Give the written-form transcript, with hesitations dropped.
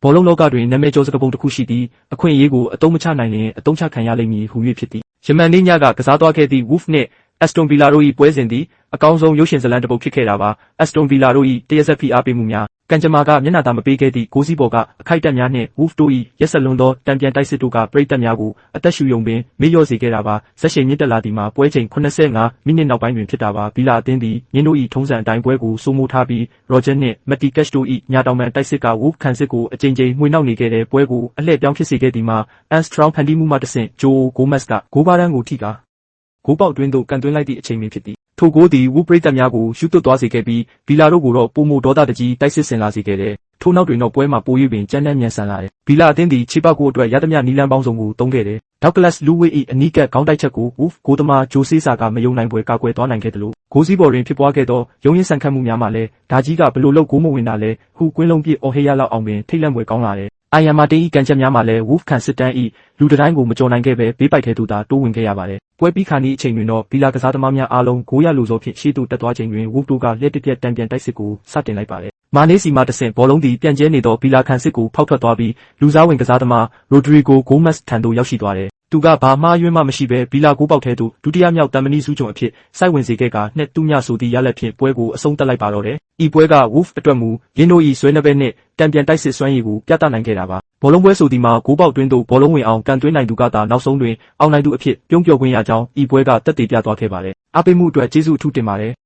ဘောလုံးလောကတွင်နာမည်ကျော်စကားပုံတစ်ခုရှိသည်အခွင့်အရေးကိုအတုံးမချနိုင်ရင်အတုံးချခံရလိမ့်မည်ဟူ၍ဖြစ်သည်ယမန်နေ့ညကကစားသွားခဲ့သည့် Wolves နှင့် Aston Villa တို့၏ပွဲစဉ်သည်အကောင်းဆုံးရုပ်ရှင်ဇာတ်လမ်းတစ်ပုဒ်ဖြစ်ခဲ့တာပါ Aston Villa တို့၏တရက်ဆက်ဖိအားပေးမှုများကံကြမ္မာကမျက်နှာသာမပေးခဲ့သည့်ဂိုးစည်းပေါ်ကအခိုက်အတန့်များနှင့် Wolves တို့၏ရက်ဆက်လွန်သောတံပြန်တိုက်စစ်တို့ကပရိသတ်များကိုအသက်ရှူယုံပင်မေ့လျော့စေခဲ့တာပါဇက်ရှိန်မြင့်တက်လာသည်မှာပွဲချိန်85မိနစ်နောက်ပိုင်းတွင်ဖြစ်တာပါဗီလာအသင်းသည်မြင်းတို့၏ထုံးစံအတိုင်းပွဲကိုစိုးမိုးထားပြီး Roger နှင့် Matty Cash တို့၏ညာတောင်ပံတိုက်စစ်က Wolves ခံစစ်ကိုအကြိမ်ကြိမ်မှွေနှောက်နေခဲ့တဲ့ပွဲကိုအလှည့်ပြောင်းဖြစ်စေခဲ့သည်မှာ Armstrong ဖန်တီးမှုမှတဆင့် Joe Gomez ကဂိုးပါးတန်းကိုထိကာဂိုးပေါက်တွင်းသို့ကန်သွင်းလိုက်သည့်အချိန်ပင်ဖြစ်သည်ထိုဂိုးသည် Wolves ပရိသတ်များကိုရှုသွတ်သွားစေခဲ့ပြီးဗီလာတို့ကိုတော့ပိုမိုဒေါသတကြီးတိုက်စစ်ဆင်လာစေခဲ့တယ်ထိုနောက်တွင်တော့ပွဲမှာပို၍ပင်ကြမ်းတမ်းမြန်ဆန်လာတယ်ဗီလာအသင်းသည်ခြေပေါက်ကိုအတွက်ရသမျှနီလန်းပေါင်းစုံကိုသုံးခဲ့တယ်Douglas Luiz ၏အနီးကပ်ခေါင်းတိုက်ချက်ကို Wolves ဂိုးသမားဂျိုဆေးစာကမယုံနိုင်ဖွယ်ကာကွယ်သွားနိုင်ခဲ့တယ်လို့ဂိုးစည်းပေါ်တွင်ဖြစ်ပွားခဲ့သောရုံးရင်းဆန်ခတ်မှုများမှလည်းဒါကြီးကဘလို့လို့ဂိုးမဝင်တာလဲဟုကွင်းလုံးပြစ်အော်ဟေးရလောက်အောင်ပင်ထိတ်လန့်ဖွယ်ကောင်းလာတယ်အိုင်ယမ်မာတင်း၏ကန်ချက်များမှာလည်း Wolves ခံစစ်တန်း၏လူတတိုင်းကိုမကြော်နိုင်ခဲ့ပဲဘေးပိုက်ထဲသို့သာတိုးဝင်ခဲ့ရပါတယ်ပွဲပြီးခါနီးအချိန်တွင်တော့ဗီလာကစားသမားများအားလုံးဂိုးရလိုစောဖြင့်ရှေ့သို့တက်သွားချိန်တွင် Wolves တို့ကလျက်တစ်ပြက်တံပြန်တိုက်စစ်ကိုစတင်လိုက်ပါတယ်မာနေစီမှတဆင့်ဘောလုံးသည်ပြန့်ကျဲနေသောဗီလာခံစစ်ကိုဖောက်ထွက်သွားပြီးလူစားဝင်ကစားသမား Rodrigo Gomez ထံသို့ရောက်ရှိသွားတယ်သူကဘာမှားယွင်းမှမရှိဘဲဗီလာဂိုးပေါက်ထဲသို့ဒုတိယမြောက်တမ်မနီစုကြုံအဖြစ်စိုက်ဝင်စေခဲ့ကနှစ်တူးညဆိုသည့်ရလဒ်ဖြင့်ပွဲကိုအဆုံးသတ်လိုက်ပါတော့တယ်။ဤပွဲက Wolves အတွက်မူရင်းတို့၏ဆွဲနှဘက်နှင့်တံပြန်တိုက်စစ်စွမ်းရည်ကိုပြသနိုင်ခဲ့တာပါ။ဘောလုံးပွဲဆိုသည်မှာဂိုးပေါက်တွင်းသို့ဘောလုံးဝင်အောင်ကန်သွင်းနိုင်သူကသာနောက်ဆုံးတွင်အောင်နိုင်သူအဖြစ်ပြုံးပျော်ခွင့်ရကြောင်းဤပွဲကသက်သေပြသွားခဲ့ပါတယ်။အားပေးမှုအတွက်ကျေးဇူးအထူးတင်ပါတယ်။